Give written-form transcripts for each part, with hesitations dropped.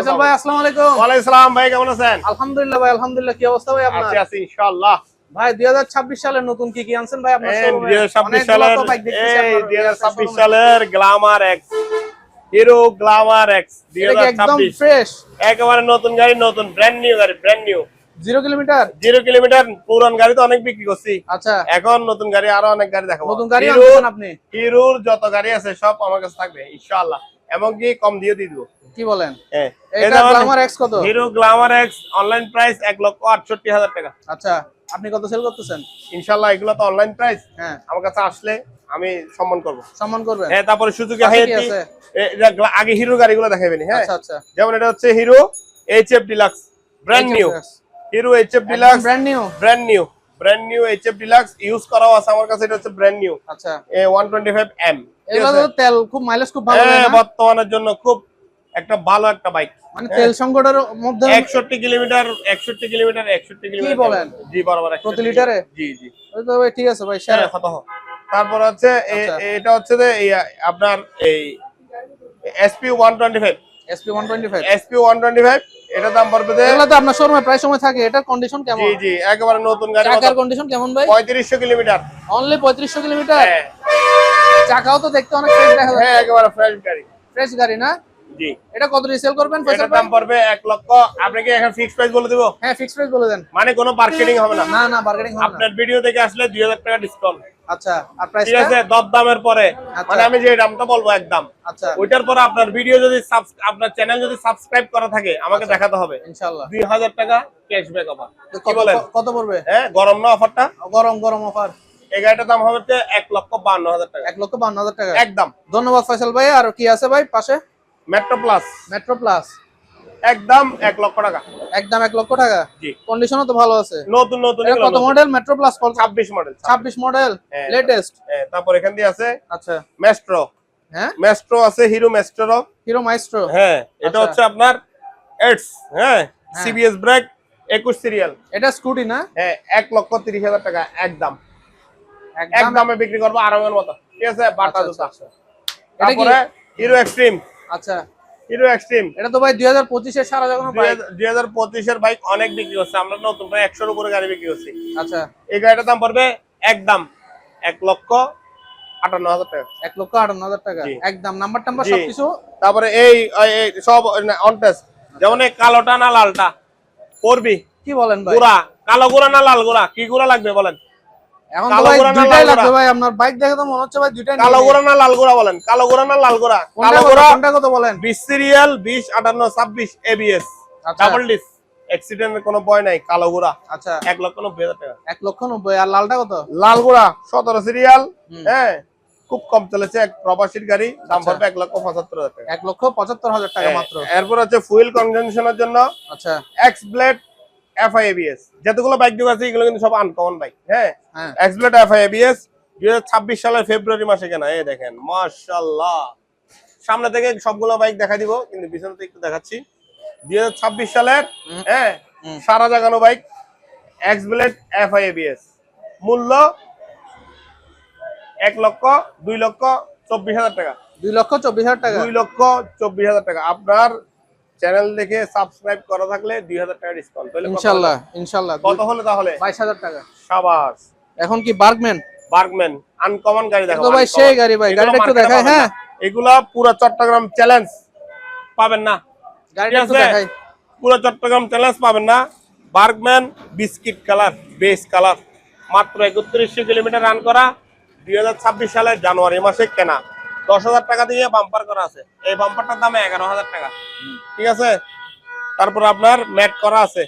ফয়সাল ভাই আসসালামু আলাইকুম। ওয়া আলাইকুম আসসালাম ভাই, কেমন আছেন? আলহামদুলিল্লাহ ভাই, আলহামদুলিল্লাহ। কি অবস্থা ভাই আপনার? আছি ইনশাআল্লাহ। ভাই 2026 সালের নতুন কি কি আনছেন ভাই আপনার শোরুমে? 2026 সালের তো বাইক দেখতেছি আপনার 2026 সালের Glamour x, hero Glamour x এটা কি একদম 2026 ফ্রেশ? একেবারে নতুন গাড়ি, নতুন ব্র্যান্ড নিউ গাড়ি, ব্র্যান্ড নিউ। 0 কিলোমিটার? 0 কিলোমিটার। পুরান গাড়ি তো অনেক বিক্রি করছি, আচ্ছা, এখন নতুন গাড়ি আরো অনেক গাড়ি দেখাবো। নতুন গাড়ি আনছেন আপনি? হিরোর যত গাড়ি আছে সব আমার কাছে থাকবে ইনশাআল্লাহ, এমনকি কম দিয়ে দিব। কি বলেন? হ্যাঁ, এটা গ্ল্যামার এক্স কত? Hero Glamour x online price 1,68,000 টাকা। আচ্ছা, আপনি কত সেল করতেছেন? ইনশাআল্লাহ এগুলো তো অনলাইন প্রাইস, হ্যাঁ, আমার কাছে আসলে আমি সম্মান করব। সম্মান করবেন? হ্যাঁ, তারপরে সুজুকি পাশে কি হায়াতি, আছে? এটা আগে হিরো গাড়িগুলো দেখাবেনি। হ্যাঁ, আচ্ছা আচ্ছা, যেমন এটা হচ্ছে hero HF deluxe, brand new. Hero HF deluxe brand new, brand new, brand new HF deluxe use করাও আছে আমার কাছে। এটা হচ্ছে ব্র্যান্ড নিউ। আচ্ছা, 125M। এগুলো তো তেল খুব মাইলেজ খুব ভালো দেয় না? বর্তমানের জন্য খুব একটা ভালো একটা বাইক, মানে তেল সংকটের মধ্যে 61 কিলোমিটার 61 কিলোমিটার 61 কিলোমিটার। কি বলেন? জি, বরাবর প্রতি লিটারে? জি জি। ওই তো ভাই ঠিক আছে ভাই, সেরা। কত? তারপর হচ্ছে আচ্ছা। এটা হচ্ছে যে আপনার এই SP 125, SP 125 SP 125 এটা দাম পড়বে যে, এগুলো তো আপনার শোরুমে প্রায় সময় থাকে। এটার কন্ডিশন কেমন? জি জি, একেবারে নতুন গাড়ি। চাকার কন্ডিশন কেমন ভাই? 3500 কিলোমিটার। Only 3500 kilometre? হ্যাঁ চাকাও তো দেখতে অনেক ফ্রেশ দেখা হ্যাঁ, যাচ্ছে। একেবারে ফ্রেশ গাড়ি। ফ্রেশ গাড়ি না? জি। এটা কত রিসেল করবেন এটার ফয়সাল ভাই? দাম পড়বে 1 লক্ষ। আপনাকে এখন ফিক্স প্রাইস বলে দেব, হ্যাঁ, ফিক্স প্রাইস বলে দেন। মানে কোনো মার্কেটিং হবে না। না না, বার্গেনিং হবে না। আপনার ভিডিও দেখে আসলে 2000 টাকা ডিসকাউন্ট। আচ্ছা, আর ঠিক প্রাইসটা? আছে, দামের পরে, আচ্ছা। মানে আমি যে দামটা বলবো একদম, আচ্ছা, ওইটার পরে আপনার ভিডিও যদি আপনার চ্যানেল যদি সাবস্ক্রাইব করা থাকে আমাকে দেখাতে হবে ইনশাআল্লাহ 2000 টাকা ক্যাশব্যাক অফার। তো কি বলেন? কত পড়বে? হ্যাঁ, গরম না অফারটা? গরম গরম অফার। এই গাড়িটার দাম হবে 1,52,000 টাকা 1,52,000 টাকা একদম। ধন্যবাদ ফয়সাল ভাই। আর কি আছে ভাই পাশে? মেট্রো প্লাস মেট্রো প্লাস একদম 1 লক্ষ টাকা। একদম 1 লক্ষ টাকা? জি। কন্ডিশনও তো ভালো আছে। নতুন নতুন এটা কত model metro plus? 26 model. 26 model, হ্যাঁ, লেটেস্ট। হ্যাঁ, তারপর এখান দিয়ে আছে আচ্ছা, মেস্ট্রো। হ্যাঁ, মেস্ট্রো আছে, হিরো মেস্ট্রো। Hero Maestro. হ্যাঁ, এটা আচ্ছা। হচ্ছে আপনার এডস। হ্যাঁ, হ্যাঁ। CBS brake 21 serial. এটা স্কুটি না? হ্যাঁ, 1,30,000 টাকা একদম। একদমে বিক্রি করবো আরামের মতো। ঠিক আছে, বাটা আচ্ছা, জুতা। আচ্ছা। এটা কি? তারপরে হিরো এক্সট্রিম। আচ্ছা, হিরো এক্সট্রিম এটা তো ভাই 2025 এর সারা জাগানো বাইক। 2025 এর বাইক অনেক বিক্রি হচ্ছে, আমরা নতুন প্রায় 100 এর উপরে গাড়ি বিক্রি করছি। আচ্ছা, এই গাড়িটার দাম পড়বে একদম 1,58,000 টাকা। 1,58,000 টাকা জি। একদম। নাম্বার টাম্বার জি। সবকিছু? তারপরে এই এই সব অন টেস্ট, যেমন এই কালোটা না লালটা পড়বি। কি বলেন ভাই? গোড়া কালো গোড়া না লাল গোড়া, কি গোড়া লাগবে বলেন? এখন তো কালো ভাই গোড়া না দুইটাই লাল লাগবে গোড়া? ভাই। আপনার বাইক দেখে তো মনে হচ্ছে ভাই দুইটাই কালো নিয়ে গোড়া না লাল গোড়া বলেন? কালো গোড়া না লাল গোড়া? কালো গোড়া কোনটা কত বলেন? 20 সিরিয়াল, 20 58 26 এবিএস, আচ্ছা। ডাবল ডিস্ক, অ্যাক্সিডেন্টের কোনো ভয় নাই। কালো গোড়া আচ্ছা, 1,90,000 টাকা। 1,90,000। আর লালটা কত? লাল গোড়া 17 সিরিয়াল। হ্যাঁ, খুব কম চলেছে, এক প্রবাসীর গাড়ি, দাম আচ্ছা। পড়বে 1,75,000 টাকা। 1,75,000 টাকা মাত্র? এরপর হচ্ছে ফুয়েল কনজাম্পশনের জন্য আচ্ছা, এক্স ব্লেড এফআই এবিএস। যতগুলো বাইক যুগ আছে এগুলো কিন্তু সব আনকমন বাইক। হ্যাঁ, হ্যাঁ, এক্স ব্লেড এফআই এবিএস 2026 সালের ফেব্রুয়ারি মাসে কেনা। এই দেখেন, মাশাআল্লাহ। সামনে থেকে সবগুলো বাইক দেখা দিব, কিন্তু পিছনে থেকে একটু দেখাচ্ছি। 2026 সালের হ্যাঁ সারা জাগানো bike, x blade FI ABS. মূল্য 1,02,24,000 টাকা। 2,24,000 টাকা? 2,24,000 টাকা। আপনার চ্যানেল দেখে সাবস্ক্রাইব করা থাকলে 2,000 টাকা ডিসকাউন্ট। ইনশাআল্লাহ ইনশাআল্লাহ। কত হলে তাহলে? 22,000 টাকা। শাবাশ। এখন কি বার্গম্যান? বার্গম্যান আনকমন গাড়ি দেখো। তো ভাই সেই গাড়ি ভাই, গাড়িটা একটু দেখাই। হ্যাঁ, এগুলা পুরো চট্টগ্রাম চ্যালেঞ্জ পাবেন না। গাড়িটা একটু দেখাই। পুরো চট্টগ্রাম চ্যালেঞ্জ পাবেন না। Bergman biscuit colour, base colour, মাত্র 3100 কিলোমিটার রান করা, 2026 সালের জানুয়ারি মাসে কেনা। 10,000 টাকা দিয়ে বাম্পার করা আছে। এই বাম্পারটার দাম 11,000 টাকা। ঠিক আছে, তারপর আপনার ম্যাট করা আছে।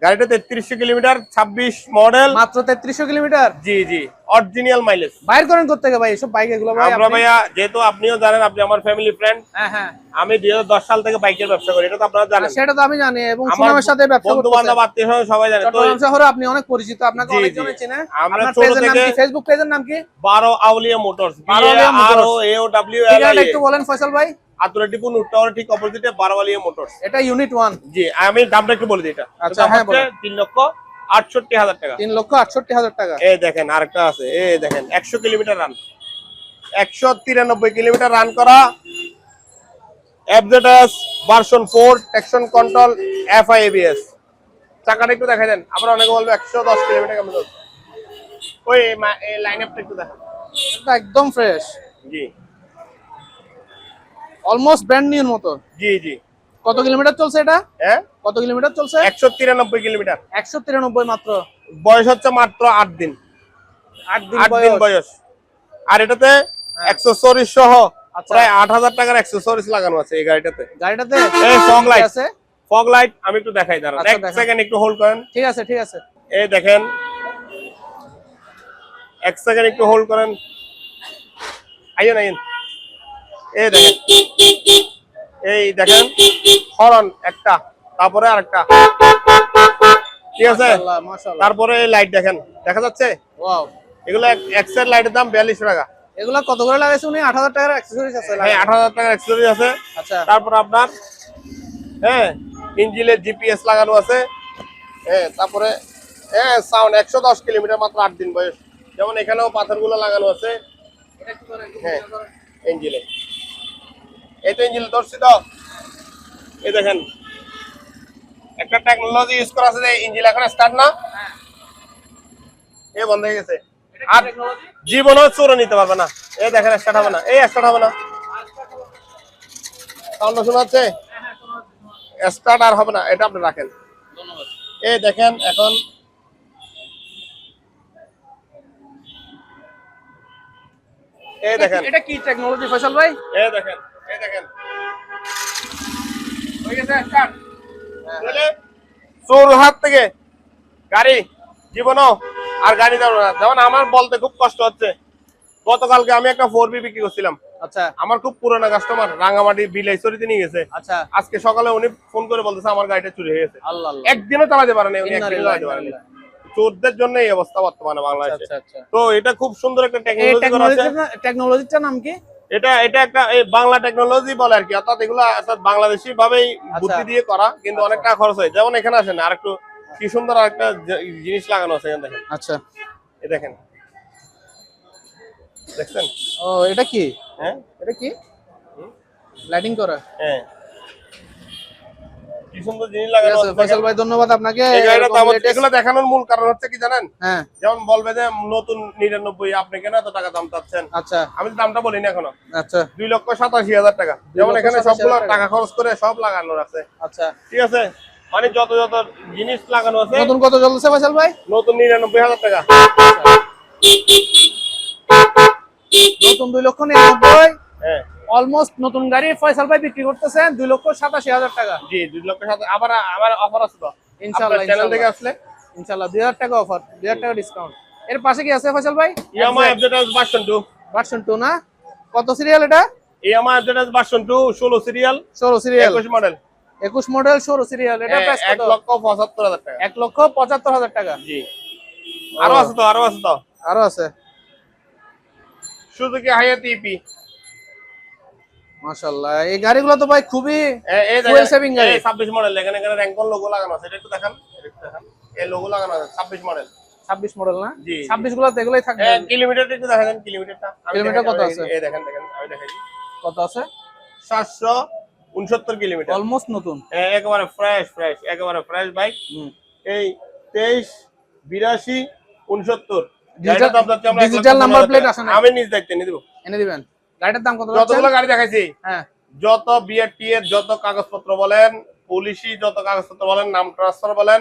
গাড়িটা 3300 কিলোমিটার, 26 মডেল, মাত্র 3300 কিলোমিটার? জি জি, অরিজিনাল মাইলেজ। বাইর করেন করতে ভাই এসব বাইক? এগুলো ভাই আমরা ভাইয়া, যেহেতু আপনিও জানেন, আপনি আমার ফ্যামিলি ফ্রেন্ড। হ্যাঁ হ্যাঁ, আমি 2010 সাল থেকে বাইকের ব্যবসা করি, এটা তো আপনারা জানেন। সেটা তো আমি জানি, এবং সুনামের সাথে ব্যবসা বন্ধু বান্ধব আত্মীয় সবাই জানে। তো চট্টগ্রাম শহরে আপনি অনেক পরিচিত, আপনাকে অনেকজনে চেনে। আমরা আপনার ছোট পেজের নাম থেকে কি? ফেসবুক পেজের নাম কি? 12 আউলিয়া মোটরস, ঠিকানাটা একটু বলেন ফয়সাল ভাই। আতুরাটিপুর নুট টাওয়ার ঠিক অপোজিটে 12 আউলিয়া মোটরস। এটা ইউনিট 1? জি, আমি দামটা একটু বলে দিই। এটা আচ্ছা, হ্যাঁ বলেন। 3,68,000 টাকা। 3,68,000 টাকা? এই দেখেন আরেকটা আছে, এই দেখেন 100 কিলোমিটার রান, 193 কিলোমিটার রান করা FZS version 4 traction control FI ABS। চাকাটা একটু দেখাই দেন, আবার অনেকে বলবে 110 কিলোমিটার কেমন চলছে। ওই লাইন আপটা একটু দেখান। এটা একদম ফ্রেশ, জি অলমোস্ট ব্র্যান্ড নিউর মতো। জি জি। কত কিলোমিটার চলছে এটা? হ্যাঁ, কত কিলোমিটার চলছে? 193 কিলোমিটার। 193 মাত্র। বয়স হচ্ছে মাত্র 8 দিন। 8 দিন 8 দিন বয়স। আর এটাতে অ্যাক্সেসরিজ সহ প্রায় 8000 টাকার অ্যাক্সেসরিজ লাগানো আছে এই গাড়িটাতে। গাড়িটাতে এই ফগ লাইট আছে, ফগ লাইট আমি একটু দেখাই, দাঁড়ান আচ্ছা, এক দেখান। সেকেন্ড একটু হোল্ড করেন। ঠিক আছে ঠিক আছে। এই দেখেন, এক সেকেন্ড একটু হোল্ড করেন। আইন আইন, এই দেখেন, এই দেখেন হরন একটা, তারপরে আরেকটা, ঠিক আছে। মাশাআল্লাহ মাশাআল্লাহ। তারপরে এই লাইট দেখেন, দেখা যাচ্ছে? ওয়াও, এগুলো এক্সের লাইটের দাম 42 টাকা। এগুলা কত করে লাগাইছে উনি? 8000 টাকার অ্যাকসেসরিজ আছে হ্যাঁ, 8000 টাকার অ্যাক্সেসরিজ আছে। আচ্ছা, তারপর আপনার হ্যাঁ ইঞ্জিনের জিপিএস লাগানো আছে। হ্যাঁ, তারপরে হ্যাঁ সাউন্ড 110 কিলোমিটার, মাত্র 8 দিন বয়স। যেমন এখানেও পাথরগুলো লাগানো আছে। হ্যাঁ, ইঞ্জিনে এই তো ইঞ্জিন ধরছি তো, এই দেখেন একটা টেকনোলজি ইউজ করা আছে যে ইঞ্জিন এখন স্টার্ট না, এ বন্ধ হয়ে গেছে। আর জীবনও চোরে নিতে পারবে না। এই দেখেন স্টার্ট হবে না, এই স্টার্ট হবে না, সাউন্ড শোনা যাচ্ছে? স্টার্ট আর হবে না, এটা আপনি রাখেন। এই দেখেন এখন এই দেখেন, এটা কি টেকনোলজি ফয়সাল ভাই? এই দেখেন, এই দেখেন হয়ে গেছে স্টার্ট। তাহলে চোর হাত থেকে গাড়ি জীবনও আর গাড়ি যাবে না। যেমন আমার বলতে খুব কষ্ট হচ্ছে, গতকালকে আমি একটা 4B বিক্রি করছিলাম। আচ্ছা আমার খুব পুরোনো কাস্টমার, রাঙ্গামাটি বিলাইছড়িতে নিয়ে গেছে। আচ্ছা। আজকে সকালে উনি ফোন করে বলতেছে আমার গাড়িটা চুরি হয়ে গেছে। আল্লাহ আল্লাহ। একদিনও চালাতে পারে না উনি, ইন্না একদিনও লিল্লাহি চালাতে পারে না। ইন্না চোরদের জন্য এই অবস্থা বর্তমানে বাংলাদেশে। আচ্ছা আচ্ছা। তো এটা খুব সুন্দর একটা এই টেকনোলজি করা আছে। টেকনোলজিটার নাম কি? এটা এটা একটা এই বাংলা টেকনোলজি বলে আর কি, অর্থাৎ এগুলো অর্থাৎ বাংলাদেশি ভাবেই বুদ্ধি দিয়ে করা, কিন্তু অনেক টাকা খরচ হয়। যেমন এখানে আসেন আর একটু কি সুন্দর আরেকটা জিনিস লাগানো আছে এখানে দেখেন। আচ্ছা, এই দেখেন, দেখছেন? ও এটা কি? হ্যাঁ এটা কি লাইটিং করা? হ্যাঁ, কি সুন্দর জিনিস ঠিক লাগানো আছে আছে। ফয়সাল ভাই, ধন্যবাদ আপনাকে। এই গাড়িটা এরকম দাম হচ্ছে, latest- এগুলো দেখানোর মূল কারণ হচ্ছে কি জানেন? হ্যাঁ যেমন বলবে যে নতুন 99, আপনি কেন এত টাকা দাম চাচ্ছেন? আচ্ছা আমি তো দামটা বলিনি এখনো। আচ্ছা 2,87,000 টাকা। যেমন এখানে 2,87,000 সবগুলো টাকা। টাকা খরচ করে সব লাগানো আছে, আচ্ছা। ঠিক আছে। মানে যত যত জিনিস লাগানো আছে। নতুন কত চলছে ফয়সাল ভাই? নতুন 99,000 টাকা। নতুন 2,99,000, হ্যাঁ অলমোস্ট নতুন গাড়ি ফয়সাল ভাই বিক্রি করতেছেন 2,87,000 টাকা। জি, 2,07,000। আবার আবার অফার আছে তো ইনশাআল্লাহ চ্যানেল থেকে আসলে। ইনশাআল্লাহ 2,000 টাকা অফার, 2,000 টাকা ডিসকাউন্ট। এর পাশে কি আছে ফয়সাল ভাই? Yamaha FZS version 2। ভার্সন 2 না? কত সিরিয়াল এটা? Yamaha FZS version 2 16 serial, 16 serial, 21 model. 21 model, 16 serial. এটা প্রাইস কত? 1,75,000 টাকা। 1,75,000 টাকা। জি, আরো আছে তো, আরো আছে তো। আরো আছে, সুজুকি হায়াতি ইপি। মাশাআল্লাহ। এই গাড়িগুলো তো ভাই খুবই এই fuel saving গাড়ি। 26 মডেল, এখানে এখানে র্যাঙ্কন লোগো লাগানো আছে, এটা একটু দেখান, এটা একটু দেখান। এই লোগো লাগানো আছে 26 মডেল। 26 মডেল না? জি। 26 গুলো তো এগুলাই থাকবে। কিলোমিটারটা একটু দেখান, কিলোমিটারটা। কিলোমিটার কত আছে? এই দেখেন দেখেন, আমি দেখাই। কত আছে? 769 কিলোমিটার। অলমোস্ট নতুন। একেবারে ফ্রেশ ফ্রেশ, একেবারে ফ্রেশ বাইক। এই 23 82 69 গাড়িটার দাম যাচ্ছে আমরা ডিজিটাল নাম্বার প্লেট আসে না? আমি নিজ দায়িত্বে নিয়ে দেব। এনে দিবেন। গাড়িটার দাম কত? যতগুলো গাড়ি দেখাইছি, হ্যাঁ যত বিআরটি এর যত কাগজপত্র বলেন, পুলিশি যত কাগজপত্র বলেন, নাম ট্রান্সফার বলেন,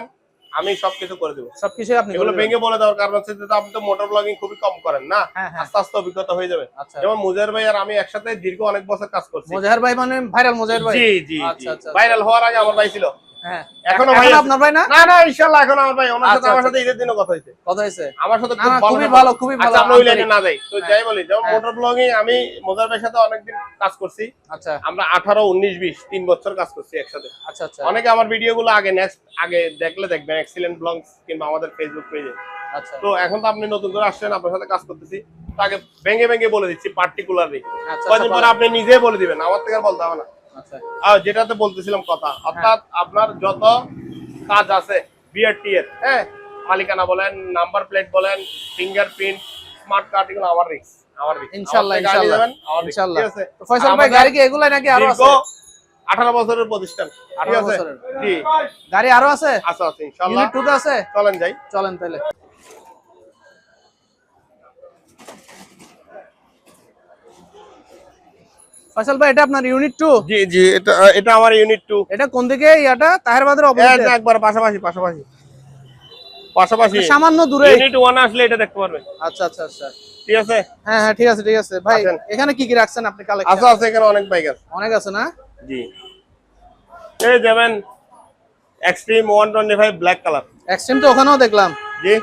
আমি সবকিছু করে দেব। সবকিছু আপনি এগুলো করে দিবেন। ভেঙে বলে দেওয়ার কারণ হচ্ছে যে আপনি তো মোটর ব্লগিং খুবই কম করেন না, হ্যাঁ, হ্যাঁ। আস্তে আস্তে অভিজ্ঞতা হয়ে যাবে। আচ্ছা। যেমন মুজাহির ভাই আর আমি একসাথে দীর্ঘ অনেক বছর কাজ করছি। মোজাহির ভাই মানে ভাইরাল মোজাহির ভাই? জি জি আচ্ছা আচ্ছা। ভাইরাল হওয়ার আগে আমার ভাই ছিল। হ্যাঁ। এখনো এখন ভাই আছে। আপনার ভাই না? না না, ইনশাআল্লাহ এখন আমার ভাই, ওনার সাথে আচ্ছা, আমার আচ্ছা। সাথে ঈদের দিনও কথা হয়েছে। কত হয়েছে? আমার সাথে না, খুব না, ভালো খুবই সম্পর্ক। ভালো, খুবই ভালো, আচ্ছা, আমরা ওই লাইনে আন্তরিক। না যাই তো, হ্যাঁ। যাই বলি, যেমন হ্যাঁ। মোটর ব্লগিং আমি মোজার ভাইয়ের সাথে অনেকদিন কাজ করছি। আচ্ছা আমরা 18 19 20 3 বছর কাজ করছি একসাথে। আচ্ছা আচ্ছা অনেকে আমার ভিডিওগুলো আগে আগে দেখলে দেখবেন এক্সিলেন্ট ব্লগস কিংবা আমাদের ফেসবুক পেজে। আচ্ছা তো এখন তো আপনি নতুন করে আসছেন, আপনার সাথে কাজ করতেছি, তো আগে ভেঙে ভেঙে বলে দিচ্ছি পার্টিকুলারলি। আচ্ছা, কয়েকদিন পরে আচ্ছা, আপনি নিজেই বলে দিবেন, আমার থেকে আর বলতে হবে না। আচ্ছা আর যেটাতে বলতেছিলাম কথা, অর্থাৎ আপনার যত কাজ আছে বিআরটি এর, হ্যাঁ, মালিকানা বলেন, নাম্বার প্লেট বলেন, ফিঙ্গারপ্রিন্ট, স্মার্ট কার্ড, এগুলো আমার রিস্ক, আমার রিস্ক। ইনশাআল্লাহ আপনি গাড়ি ইনশাআল্লাহ দেবেন, আমার risk, ইনশাআল্লাহ। ঠিক আছে? তো ফয়সাল ভাই আমাদের গাড়ি কি এগুলাই নাকি আরো দীর্ঘ আছে? 18 বছরের প্রতিষ্ঠান, ঠিক 18 আছে? বছরের। জি, গাড়ি আরো আছে? আচ্ছা আছে ইনশাআল্লাহ। ইউনিট 2 তে আছে? চলেন যাই। চলেন তাহলে। ফয়সাল ভাই এটা আপনার ইউনিট 2? জি জি, এটা আমার ইউনিট 2। এটা কোন দিকে ইয়াটা তাহেরবাদের অপোজিটে? একবার পাশাপাশি পাশাপাশি সামান্য দূরে। ইউনিট 1 আসলে এটা দেখতে পারবেন। আচ্ছা আচ্ছা আচ্ছা, ঠিক আছে? হ্যাঁ হ্যাঁ, ঠিক আছে ঠিক আছে ভাই। আসেন। এখানে কি কি রাখছেন আপনি কালেকশন? আচ্ছা আছে, এখানে অনেক বাইক আছে। অনেক আছে না? জি, এই যেমন এক্সট্রিম 125 ব্ল্যাক কালার। এক্সট্রিম তো ওখানেও দেখলাম। জি,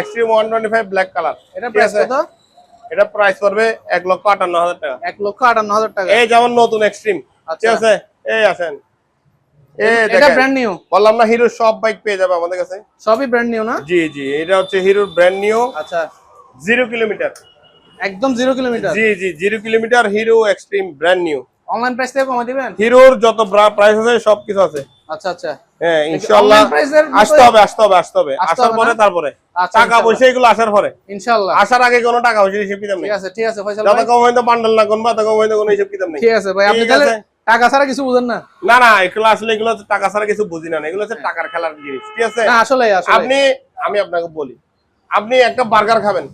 এক্সট্রিম 125 ব্ল্যাক কালার। এটা প্রাইস কত? এটা প্রাইস পড়বে 1,58,000 টাকা। 1,58,000 টাকা। এই যেমন নতুন এক্সট্রিম, আচ্ছা। ঠিক আছে? এই আসেন, এটা দেখেন, ব্র্যান্ড নিউ? বললাম না হিরো সব বাইক পেয়ে যাবে আমাদের কাছে। সবই ব্র্যান্ড নিউ না? জি জি, এটা হচ্ছে হিরোর ব্র্যান্ড নিউ। আচ্ছা, 0 কিলোমিটার। একদম 0 কিলোমিটার? জি জি, 0 kilometre Hero Xtreme brand new. Online price থেকে কমাই দিবেন? হিরোর যত প্রাইস আছে সবকিছু আছে। আচ্ছা আচ্ছা, হ্যাঁ ইনশাআল্লাহ। অনলাইন প্রাইসের আসতে হবে আসার পরে তারপরে আচ্ছা, টাকা পয়সা এগুলো আসার পরে। ইনশাআল্লাহ। আসার আগে কোনো টাকা পয়সা হিসাব কিতাব নেই। ঠিক আছে ফয়সাল যত ভাই। কম হয়তো বান্ডেল না কোন বা তত কম হয়তো কোনো হিসাব কিতাব নেই। ঠিক আছে ভাই, আপনি ঠিক তাহলে আছে? টাকা ছাড়া কিছু বুঝেন না? না না, এগুলো আসলে এগুলো হচ্ছে টাকা ছাড়া কিছু বুঝি না, এগুলো হচ্ছে টাকার খেলার জিনিস, ঠিক আছে? না আসলে আসলে আমি আপনাকে বলি, আপনি একটা বার্গার খাবেন,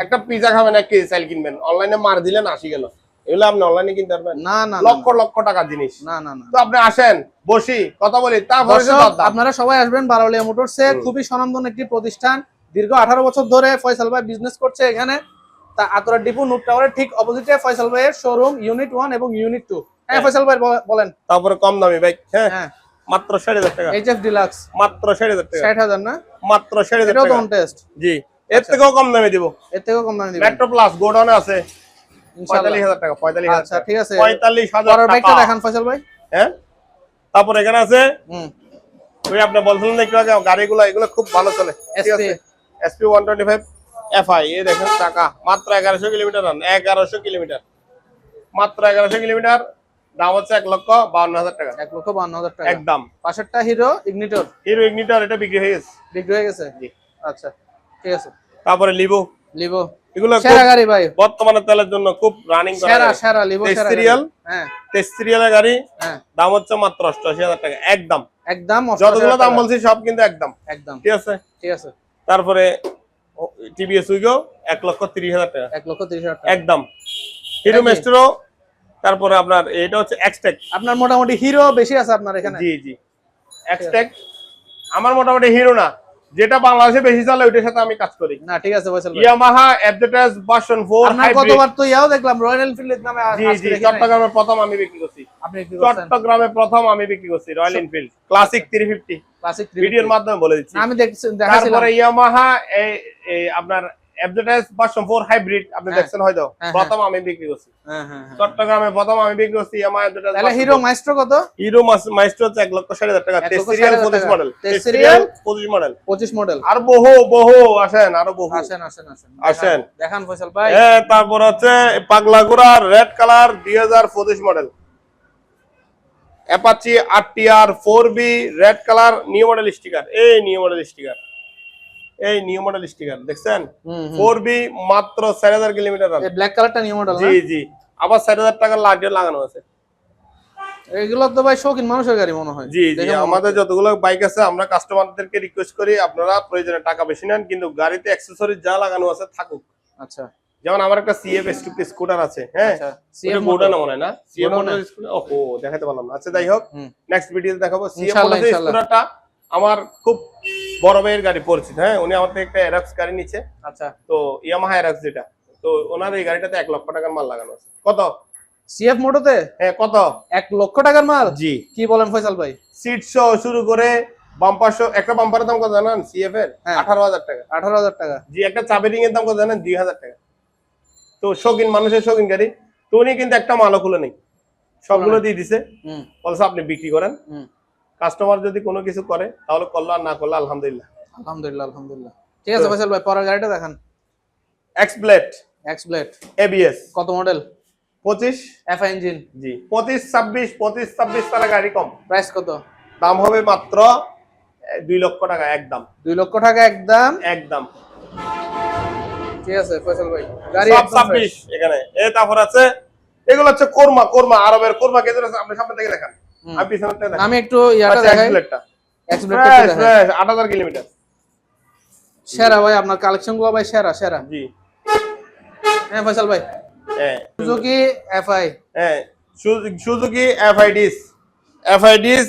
একটা পিজা খাবেন, 1 কেজি চাল কিনবেন, অনলাইনে মার দিলেন 80 গেল, এগুলো আপনি অনলাইনে কিনতে পারবেন? না না, লক্ষ লক্ষ টাকার জিনিস। না না না। তো আপনি আসেন, বসি, কথা বলি, তারপরে আপনারা সবাই আসবেন বারোলিয়া মোটরসে। খুবই স্বনামধন্য একটি প্রতিষ্ঠান, দীর্ঘ 18 বছর ধরে ফয়সাল ভাই বিজনেস করছে এখানে। তা আতরা ডিপো নুট টাওয়ারের ঠিক অপোজিটে ফয়সাল ভাইয়ের শোরুম ইউনিট 1 এবং ইউনিট 2। হ্যাঁ ফয়সাল ভাই বলেন। তারপরে কম দামি বাইক, হ্যাঁ হ্যাঁ, মাত্র 60,000 টাকা। এইচএফ ডিলাক্স মাত্র 60,000 টাকা। 60,000 না? মাত্র 60,000 এটাও তো টাকা। On test? জি, এর থেকেও কম দামে দিব। এর থেকেও কম দামে দিবেন মেট্রো প্লাস গোডাউনে আছে ইনশাআল্লাহ। 45,000 টাকা। 45,000। আচ্ছা ঠিক আছে, 45,000 পরের টাকা। বাইকটা দেখান ফয়সাল ভাই। হ্যাঁ, তারপর এখানে আছে, হুম, ওই আপনি বলছিলেন না একটু আগে গাড়িগুলো, এগুলো খুব ভালো চলে, ঠিক আছে? SP 125 FI, এই দেখেন টাকা মাত্র 1100 কিলোমিটার রান। 1100 কিলোমিটার, মাত্র 1100 কিলোমিটার। দাম হচ্ছে 1,52,000 টাকা। 1,52,000 টাকা একদম। পাশেরটা হিরো ইগনিটর? হিরো ইগনিটর এটা বিক্রি হয়ে গেছে। বিক্রি হয়ে গেছে? জি। আচ্ছা ঠিক আছে। তারপরে লিভো, লিভো এগুলো সেরা গাড়ি ভাই, বর্তমানে তেলের জন্য খুব রানিং করা সেরা গাড়ি। সেরা লিভো সেরা সিরিয়াল, হ্যাঁ সিরিয়ালের গাড়ি। হ্যাঁ, দাম হচ্ছে মাত্র 88,000 টাকা। একদম, একদম যতগুলো দাম বলছি সব কিন্তু একদম, একদম ঠিক আছে? ঠিক আছে। তারপরে টিভিএস উইগো 1,30,000 টাকা। 1,30,000 টাকা একদম। হিরো মেস্ট্রো, তারপরে আপনার এটা হচ্ছে এক্সটেক। আপনার মোটামুটি হিরো বেশি আছে আপনার এখানে? জি জি, এক্সটেক আমার মোটামুটি হিরো না, যেটা বাংলাদেশে বেশি চলে ওইটার সাথে আমি কাজ করি। না ঠিক আছে ফয়সাল ভাই। ইয়ামাহা এফজেডএস ভার্সন 4 আপনার কতবার তো ইয়াও দেখলাম রয়্যাল এনফিল্ড নামে। জি জি, চট্টগ্রামে প্রথম আমি বিক্রি করছি। আপনি কি করছেন? চট্টগ্রামে প্রথম আমি বিক্রি করছি রয়্যাল এনফিল্ড ক্লাসিক 350। ক্লাসিক ভিডিওর মাধ্যমে বলে দিচ্ছি। আমি দেখাছিলাম। তারপরে ইয়ামাহা এই আপনার এফজেডএস ভার্সন 4 হাইব্রিড আপনি দেখছেন হয়তো, প্রথম আমি বিক্রি করছি। হ্যাঁ হ্যাঁ, চট্টগ্রামে প্রথম আমি বিক্রি করছি ইয়ামাহা এফজেডএস। তাহলে হিরো মাইস্ট্রো কত? হিরো মাইস্ট্রো হচ্ছে 1,60,000 টাকা। Serial 25 model. Serial 25 model. 25 model. আর বহু আসেন, আরো বহু আসেন আসেন আসেন আসেন। দেখান ফয়সাল ভাই। হ্যাঁ, তারপর হচ্ছে পাগলাগুড়া red colour 2025 model Apache RTR 4B red colour new model sticker. এই নিউ মডেল স্টিকার, এই নিউ মডেল স্টিকার দেখছেন? 4B মাত্র 4,000 কিলোমিটার রান। এই ব্ল্যাক কালারটা নিউ মডেল না? জি জি, আবার 4,000 টাকার লাইটও লাগানো আছে। এগুলো তো ভাই শৌখিন মানুষের গাড়ি মনে হয়। জি জি, আমাদের যতগুলো বাইক আছে আমরা কাস্টমারদেরকে রিকোয়েস্ট করি আপনারা প্রয়োজনে টাকা বেশি নেন, কিন্তু গাড়িতে অ্যাকসেসরিজ যা লাগানো আছে থাকুক। আচ্ছা, যেমন আমার একটা সিএফ স্টুপি স্কুটার আছে, হ্যাঁ সিএফ মডেল না মনে হয় না, সিএফ মডেল স্কুটার। ওহো, দেখাতে পারলাম না। আচ্ছা যাই হোক, নেক্সট ভিডিওতে দেখাবো। সিএফ মডেল স্কুটারটা আমার খুব বড় ভাইয়ের গাড়ি পরিচিত। হ্যাঁ, উনি আমার থেকে একটা এরক্স গাড়ি নিচ্ছে। আচ্ছা, তো ইয়ামাহা এরক্স যেটা, তো ওনার এই গাড়িটাতে 1 লক্ষ টাকার মাল লাগানো আছে। কত? সিএফ মোটোতে? হ্যাঁ, কত? 1 লক্ষ টাকার মাল? জি। কি বলেন ফয়সাল ভাই? সিট সহ শুরু করে বাম্পার সহ, একটা বাম্পারের দাম কত জানেন? সিএফ এর 18,000 টাকা। 18,000 টাকা? জি। একটা চাবি রিং এর দাম কত জানেন? 2,000 টাকা। তো শৌখিন মানুষের শৌখিন গাড়ি, তো উনি কিন্তু একটা মালও খুলে নেই, সবগুলো দিয়ে দিছে। বলছে আপনি বিক্রি করেন, কাস্টমার যদি কোনো কিছু করে তাহলে করলো, আর না করলে আলহামদুলিল্লাহ। আলহামদুলিল্লাহ আলহামদুলিল্লাহ। ঠিক আছে ফয়সাল ভাই, পরের গাড়িটা দেখান। X Blade ABS. কত মডেল? 25 FI engine? জি। 25-26 তারা গাড়ি কম। প্রাইস কত? দাম হবে মাত্র 2 লক্ষ টাকা। একদম 2 লক্ষ টাকা একদম? একদম। ঠিক আছে ফয়সাল ভাই, গাড়ি সব একদম 26 এখানে। তারপর আছে এগুলো হচ্ছে কোরমা, কোরমা আরবের কোরমা কেজি আছে, আপনি সামনে থেকে দেখেন, আমি পিছনে থেকে দেখেন। আমি একটু ইয়াটা দেখাই, এক্সপ্লেটটা দেখাই। 8000 কিলোমিটার সেরা ভাই, আপনার কালেকশন গুলো ভাই সেরা সেরা। জি হ্যাঁ ফয়সাল ভাই, হ্যাঁ সুজুকি এফআই, হ্যাঁ সুজুকি এফআইডিস 22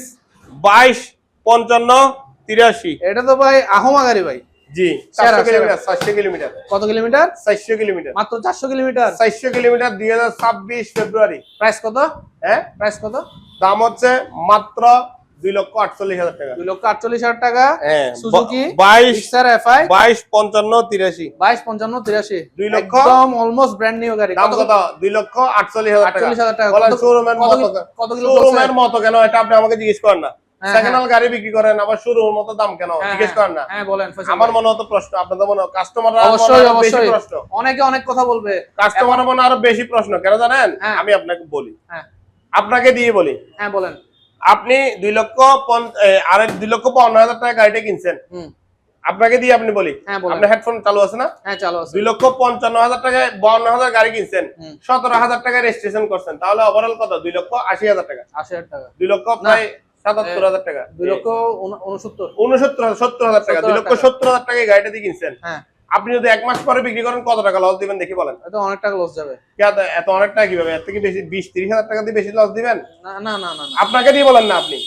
55 83। এটা তো ভাই আহমা গাড়ি ভাই। জি সেরা, 400 কিলোমিটার 400 কিলোমিটার কত কিলোমিটার? 400 কিলোমিটার মাত্র 400 কিলোমিটার। 400 কিলোমিটার 2026 ফেব্রুয়ারি। প্রাইস কত? হ্যাঁ প্রাইস কত? দাম হচ্ছে মাত্র 2,48,000 টাকা। 2,48,000 টাকা। হ্যাঁ সুজুকি 22 জিক্সার এফআই 22 55 83। 22 55 83, 2 লক্ষ একদম অলমোস্ট ব্র্যান্ড নিউ গাড়ি। দাম কত? 2,48,000 টাকা। 48,000 টাকা। বলেন কত- শোরুমের কত মতো, কি- কত কিলো শোরুমের চলছে? মতো কেন এটা আপনি আমাকে জিজ্ঞেস করেন না। হ্যাঁ, সেকেন্ড হ্যান্ড গাড়ি বিক্রি করেন আবার শোরুমের মতো দাম কেন হ্যাঁ, জিজ্ঞেস করেন না। হ্যাঁ বলেন ফয়সাল আমার ভাই। মনে হতো প্রশ্ন, আপনাদের মনে কাস্টমাররা অবশ্যই বেশি অবশ্যই, প্রশ্ন, অনেকে অনেক কথা বলবে। কাস্টমার মনে আরো বেশি প্রশ্ন কেন জানেন? হ্যাঁ। আমি আপনাকে বলি, হ্যাঁ আপনাকে দিয়ে বলি, হ্যাঁ বলেন। আপনি 2,55,000 টাকা গাড়িটা কিনছেন, হুম, আপনাকে দিয়ে আপনি বলি, হ্যাঁ বলেন। আপনার হেডফোন চালু আছে না? হ্যাঁ চালু আছে। 2,55,000 টাকায় 52,000 গাড়ি কিনছেন, হুম। 17,000 টাকা রেজিস্ট্রেশন করছেন, তাহলে ওভারঅল কত? 2,80,000 টাকা। 80,000 টাকা। 2,77,000 টাকা। 2,69,000 70,000 টাকা। 2,70,000 টাকায় গাড়িটা দিয়ে কিনছেন। হ্যাঁ, আপনি যদি 1 মাস পরে বিক্রি করেন কত টাকা লস দিবেন দেখি বলেন? এটা অনেক টাকা লস যাবে। এত অনেক টাকা কিভাবে? এর থেকে বেশি 20-30,000 টাকা দিয়ে বেশি লস দিবেন? না না না না না, আপনাকে দিয়ে বলেন না, আপনি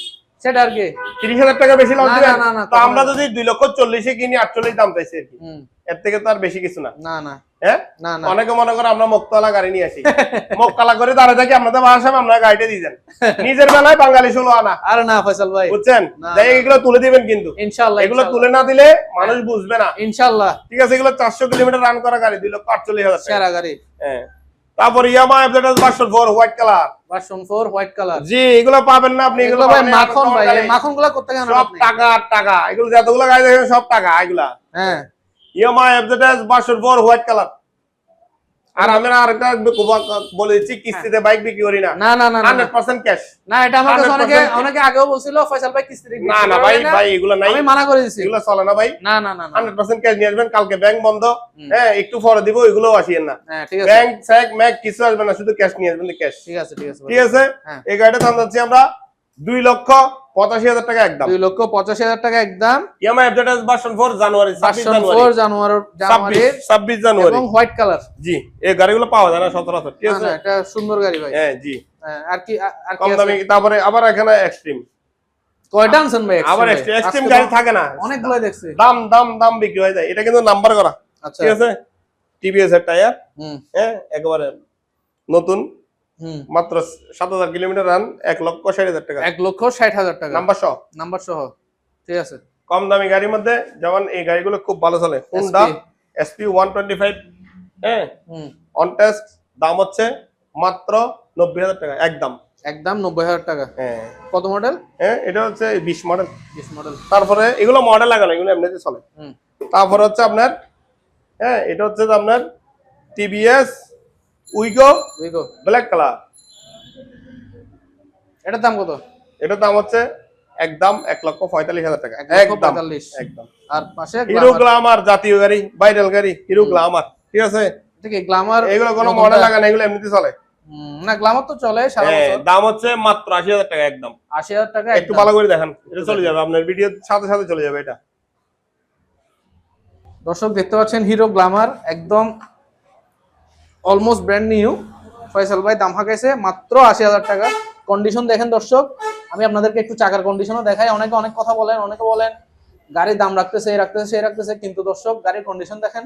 সেটা আর কি। 30,000 টাকা বেশি লস না, দিবেন? না, না, তো কখনো আমরা না। যদি 2,40,000 কিনি 48 দাম চাইছি আর কি, হুম, এর থেকে তো আর বেশি কিছু না। না না হ্যাঁ না না, অনেকে মনে করে আমরা মুক্তলা গাড়ি নিয়ে আসি, মুক্তলা করে দাঁড়ায় থাকি, আপনাদের বাসার সামনে আপনারা গাড়িটা দিয়ে দেন, নিজের বেলায় বাঙালি 16 আনা, আরে না ফয়সাল ভাই, বুঝছেন? না, যাই এগুলো তুলে দিবেন কিন্তু, ইনশাআল্লাহ এগুলো ইনশাআল্লাহ, তুলে না দিলে মানুষ বুঝবে না। ইনশাআল্লাহ ঠিক আছে, এগুলো 400 কিলোমিটার রান করা গাড়ি, 2,48,000 টাকা। সেরা গাড়ি। হ্যাঁ তারপর Yamaha FZ version 4 white colour. Version 4 white colour. জি এগুলো পাবেন না আপনি, এগুলো এগুলো ভাই পাবেন না, মাখন এত ভাই, গাড়ি। এই মাখনগুলো করতে কেন সব আপনি? টাকা আর টাকা, এগুলো যতগুলো গাড়ি দেখেন সব টাকা এগুলা। হ্যাঁ Yamaha FZ version 4 white colour. আর আমি আরেকটা বলে দিচ্ছি, কিস্তিতে বাইক বিক্রি করি না, না না না না 100% ক্যাশ। না, এটা আমার কাছে 100% অনেকে আগেও বলছিল ফয়সাল ভাই কিস্তি দিবেন। না না ভাই, ভাই এগুলো নাই, আমি মানা করে দিছি। এগুলো চলে না ভাই। না না না না, 100% ক্যাশ নিয়ে আসবেন, কালকে ব্যাংক বন্ধ, হ্যাঁ একটু পরে দিব, এগুলো আসিয়েন না। হ্যাঁ ঠিক আছে ব্যাংক স্যাক ম্যাক কিছু আসবে না, শুধু ক্যাশ নিয়ে আসবেন, ক্যাশ। ঠিক আছে ঠিক আছে ঠিক আছে, হ্যাঁ। এই গাড়িটা দাম যাচ্ছে আমরা 2,85,000 টাকা একদম। 2,85,000 টাকা একদম। ইয়ামা এফজেড ভার্সন 4 জানুয়ারি 26 ভার্সন 4 জানুয়ারি 26 জানুয়ারি। এবং হোয়াইট কালার। জি এই গাড়িগুলো পাওয়া যায় না সচরাচর, ঠিক না আছে? না, এটা সুন্দর গাড়ি ভাই। হ্যাঁ জি হ্যাঁ, আর কি আর কম কি দামি। আছে? তারপরে আবার এখানে এক্সট্রিম, কয়টা আনছেন ভাই? আবার Extreme ভাই? এক্সট্রিম আজকে গাড়ি তো থাকে না, অনেকগুলো দেখছি। দাম দাম দাম বিক্রি হয়ে যায়। এটা কিন্তু নাম্বার করা, আচ্ছা, ঠিক আছে? টিভিএস এর টায়ার, হুম হ্যাঁ একেবারে নতুন, হুম, মাত্র 7,000 কিলোমিটার রান, 1,60,000 টাকা 1,60,000 টাকা নাম্বার সহ। নাম্বার সহ। ঠিক আছে। কম দামি গাড়ির মধ্যে যেমন এই গাড়িগুলো খুব ভালো চলে, হোন্ডা এসপি 125, হ্যাঁ হুম, অন টেস্ট, দাম হচ্ছে মাত্র 90,000 টাকা একদম। একদম 90,000 টাকা। হ্যাঁ কত মডেল? হ্যাঁ এটা হচ্ছে 20 মডেল। 20 মডেল। তারপরে এগুলো মডেল লাগানো, এগুলো এমনিতে চলে। হুম, তারপরে হচ্ছে আপনার, হ্যাঁ এটা হচ্ছে যে আপনার TVS Wego Wego, black colour. এটার দাম কত? এটার দাম হচ্ছে একদম 1,45,000 টাকা 1,45,000 একদম। আর পাশে হিরো গ্লামার জাতীয় গাড়ি, ভাইরাল গাড়ি, হিরো গ্লামার, ঠিক আছে? ঠিক আছে। গ্ল্যামার এগুলো কোনো মডেল লাগানো, এগুলো এমনিতে চলে। না, গ্ল্যামার তো চলে সারা হ্যাঁ, বছর। দাম হচ্ছে মাত্র 80,000 টাকা একদম। 80,000 টাকা একটু একদম। ভালো করে দেখেন, এটা চলে যাবে আপনার ভিডিওর সাথে সাথে চলে যাবে এটা। দর্শক দেখতে পাচ্ছেন হিরো গ্ল্যামার, একদম অলমোস্ট ব্র্যান্ড নিউ। ফয়সাল ভাই দাম হাঁকাইছে মাত্র 80,000 টাকা। কন্ডিশন দেখেন দর্শক, আমি আপনাদেরকে একটু চাকার কন্ডিশনও দেখাই। অনেকে অনেক কথা বলেন, অনেকে বলেন গাড়ির দাম রাখতেছে, এই রাখতেছে, সেই রাখতেছে, কিন্তু দর্শক গাড়ির কন্ডিশন দেখেন,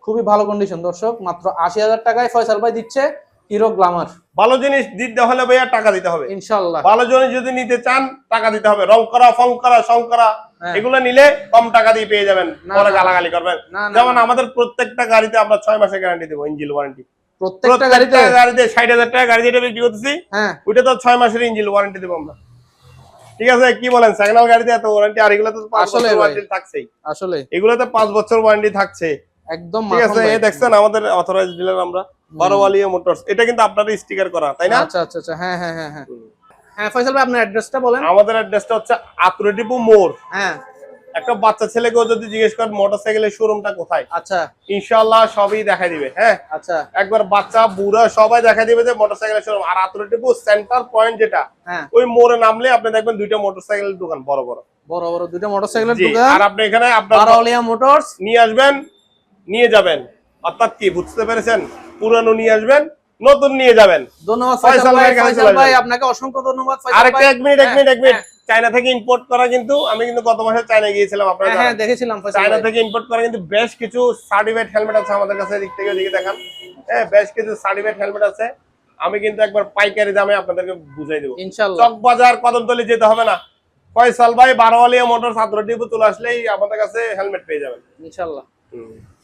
খুবই ভালো কন্ডিশন দর্শক। মাত্র 80,000 টাকায় ফয়সাল ভাই দিচ্ছে হিরো গ্ল্যামার। ভালো জিনিস দিতে হলে ভাইয়া টাকা দিতে হবে, ইনশাআল্লাহ। ভালো জিনিস যদি নিতে চান টাকা দিতে হবে। রং করা, ফং করা, সং করা, হ্যাঁ। এগুলো নিলে কম টাকা দিয়ে পেয়ে যাবেন, না, পরে না, গালাগালি করবেন। না, না, যেমন না। আমাদের প্রত্যেকটা গাড়িতে আমরা 6 মাসের গ্যারান্টি দেবো, ইঞ্জিন ওয়ারেন্টি। প্রত্যেকটা গাড়িতে? গাড়িতে 60,000 টাকা গাড়ি যেটা বিক্রি করতেছি, হ্যাঁ, ওইটা তো 6 মাসের ইঞ্জিন ওয়ারেন্টি দেবো আমরা। ঠিক আছে, কি বলেন? সেকেন্ড হ্যান্ড গাড়িতে এত ওয়ারেন্টি, আর এগুলো তো 5 আসলে বছর ভাই। ওয়ারেন্টি থাকছেই। আসলে এগুলোতে 5 বছর ওয়ারেন্টি থাকছে, একদম ঠিক মাখন আছে? ভাই। এই দেখছেন আমাদের অথরাইজড ডিলার আমরা, বারোয়ালিয়া মোটরস। এটা কিন্তু আপনাদের স্টিকার করা, তাই না? আচ্ছা আচ্ছা আচ্ছা, হ্যাঁ হ্যাঁ হ্যাঁ হ্যাঁ। হ্যাঁ ফয়সাল ভাই আপনার অ্যাড্রেসটা বলেন। আমাদের অ্যাড্রেসটা হচ্ছে আতুরে ডিপো মোড়, হ্যাঁ একটা বাচ্চা ছেলেকেও যদি জিজ্ঞেস করেন মোটরসাইকেলের শোরুমটা কোথায়, আচ্ছা ইনশাআল্লাহ সবই দেখা দিবে। হ্যাঁ, আচ্ছা একবার বাচ্চা বুড়া সবাই দেখা দিবে যে মোটরসাইকেলের শোরুম। আর আতরটিপু সেন্টার পয়েন্ট যেটা, হ্যাঁ ওই মোড়ে নামলে আপনি দেখবেন দুইটা মোটরসাইকেলের দোকান, বড় বড় বড় বড় দুইটা মোটরসাইকেলের জি। দোকান। আর আপনি এখানে আপনার বারাউলিয়া মোটরস নিয়ে আসবেন, নিয়ে যাবেন, অর্থাৎ কি বুঝতে পেরেছেন, পুরানো নিয়ে আসবেন, নতুন নিয়ে যাবেন। ধন্যবাদ ফয়সাল ফয়সাল ভাই, ভাইয়ের কাছে ফয়সাল চলে ভাই যাবেন। আপনাকে অসংখ্য ধন্যবাদ ফয়সাল আরেকটা ভাই। এক মিনিট চায়না থেকে ইম্পোর্ট করা, কিন্তু আমি কিন্তু গত মাসে চায়না গিয়েছিলাম, আপনারা হ্যাঁ জানেন। দেখেছিলাম ফয়সাল চায়না ভাই। থেকে ইম্পোর্ট করা কিন্তু বেশ কিছু সার্টিফাইড হেলমেট আছে আমাদের কাছে, দিক থেকে দিকে দেখান। হ্যাঁ, বেশ কিছু সার্টিফাইড হেলমেট আছে। আমি কিন্তু একবার পাইকারি দামে আপনাদেরকে বুঝাই দেবো। ইনশাআল্লাহ চকবাজার কদমতলি যেতে হবে না, ফয়সাল ভাই বারোয়ালিয়া মোটর ছাত্র ডিপো চলে আসলেই আমাদের কাছে হেলমেট পেয়ে যাবেন ইনশাআল্লাহ। তো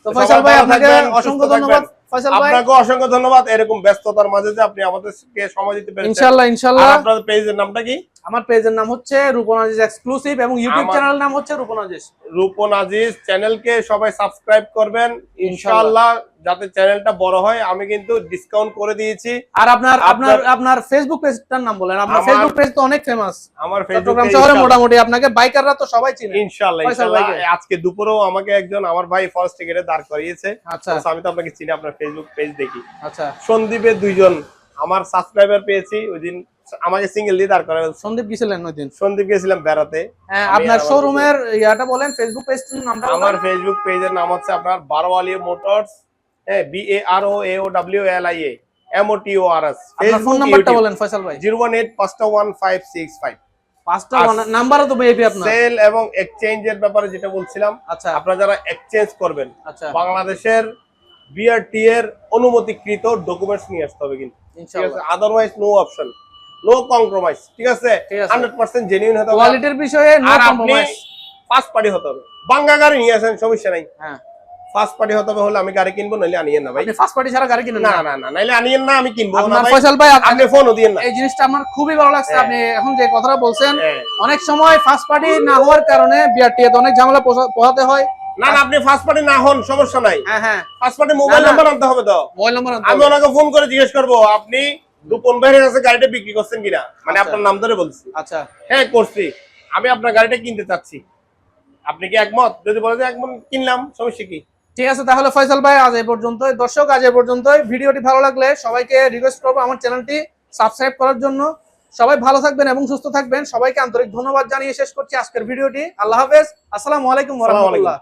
তো ফয়সাল সবাই ভাই ভালো আপনাকে থাকবেন, অসংখ্য সুস্থ ধন্যবাদ থাকবেন। ফয়সাল ভাই। আপনাকে অসংখ্য ধন্যবাদ এরকম ব্যস্ততার মাঝে যে আপনি আমাদেরকে সময় দিতে পেরেছেন। ইনশাআল্লাহ আর ইনশাআল্লাহ। আপনার পেজের নামটা কি? আমার পেজের নাম হচ্ছে রূপন আজিজ এক্সক্লুসিভ এবং ইউটিউব চ্যানেলের নাম হচ্ছে রূপন আজিজ। রূপন আজিজ চ্যানেলকে সবাই সাবস্ক্রাইব করবেন ইনশাআল্লাহ, ইনশাআল্লাহ, যাতে চ্যানেলটা বড় হয়। আমি কিন্তু ডিসকাউন্ট করে দিয়েছি। আর আপনার ফেসবুক পেজটার নাম বলেন। আপনার ফেসবুক পেজ তো অনেক ফেমাস আমার চট্টগ্রাম ফেসবুকে শহরে, মোটামুটি আপনাকে বাইকাররা তো সবাই চিনে। ইনশাআল্লাহ ফয়সাল ইনশাআল্লাহ। ভাইকে। আজকে দুপুরেও আমাকে একজন আমার ভাই ফরেস্ট টিকেটে দাঁড় করিয়েছে। আচ্ছা তো আমি তো আপনাকে চিনি, আপনার ফেসবুক পেজ দেখি। আচ্ছা। সন্দীপের দুইজন আমার সাবস্ক্রাইবার পেয়েছি, ওই দিন আমাকে সিঙ্গেল দিয়ে দাঁড় করা হয়েছে। সন্দীপ গেছিলেন ওই দিন? সন্দীপ গেছিলাম বেড়াতে। হ্যাঁ, আমি আপনার আর আমার শোরুমের ইয়াটা বলেন, ফেসবুক পেজটার নামটা বলেন। আমার ফেসবুক পেজের নাম হচ্ছে আপনার বারোয়ালিয়া মোটরস, হ্যাঁ, BAROAWLIA MOTORS। আপনার ফোন নাম্বারটা বলেন ফয়সাল ভাই। 018511565। পাঁচটা নাম্বারও তো মেবি আপনার। সেল এবং এক্সচেঞ্জের ব্যাপারে যেটা বলছিলাম, আচ্ছা আপনারা যারা এক্সচেঞ্জ করবেন, আচ্ছা বাংলাদেশের বিআরটি এর অনুমতিকৃত ডকুমেন্টস নিয়ে আসতে হবে কিন্তু, ঠিক আছে? ইনশাআল্লাহ। Otherwise no option, no compromise, ঠিক আছে? ঠিক আছে। 100% জেনুইন হতে হবে। কোয়ালিটির বিষয়ে নো আর আপনি কম্প্রোমাইজ। ফার্স্ট পার্টি হতে হবে। বাঙ্গা গাড়ি নিয়ে আসেন, সমস্যা নাই। হ্যাঁ, ফার্স্ট পার্টি হতে হবে। হলে আমি গাড়ি কিনবো, নইলে আনিয়েন না ভাই। আপনি ফার্স্ট পার্টি ছাড়া গাড়ি কিনেন না না? না না, নাইলে আনিয়েন না, আমি কিনবো না আপনার ভাই। ফয়সাল ভাই আপনি ফোনও দিয়েন না। এই জিনিসটা আমার খুবই ভালো লাগছে। হ্যাঁ। আপনি এখন যে কথাটা বলছেন, হ্যাঁ। অনেক সময় ফার্স্ট পার্টি না হওয়ার কারণে বিআরটি এতে অনেক ঝামেলা পোহাতে হয়। না না, আপনি ফার্স্ট পার্টি না হন, সমস্যা নাই। হ্যাঁ হ্যাঁ, ফার্স্ট পার্টি মোবাইল না, না। নাম্বার আনতে হবে তো। মোবাইল নাম্বার আনতে আমি হবে। ওনাকে ফোন করে জিজ্ঞেস করবো আপনি রূপন ভাইয়ের কাছে গাড়িটা বিক্রি করছেন কিনা, মানে আচ্ছা। আপনার নাম ধরে বলছি। আচ্ছা হ্যাঁ করছি, আমি আপনার গাড়িটা কিনতে চাচ্ছি, আপনি কি একমত? যদি বলে যে একমত, কিনলাম, সমস্যা কি? ঠিক আছে, তাহলে ফয়সাল ভাই আজ এই পর্যন্তই। দর্শক, আজ এই পর্যন্তই। ভিডিওটি ভালো লাগলে সবাইকে রিকোয়েস্ট করবো আমার চ্যানেলটি সাবস্ক্রাইব করার জন্য। সবাই ভালো থাকবেন এবং সুস্থ থাকবেন। সবাইকে আন্তরিক ধন্যবাদ জানিয়ে শেষ করছি আজকের ভিডিওটি। আল্লাহ হাফেজ, আসসালামু আলাইকুম ওয়া রাহমাতুল্লাহ।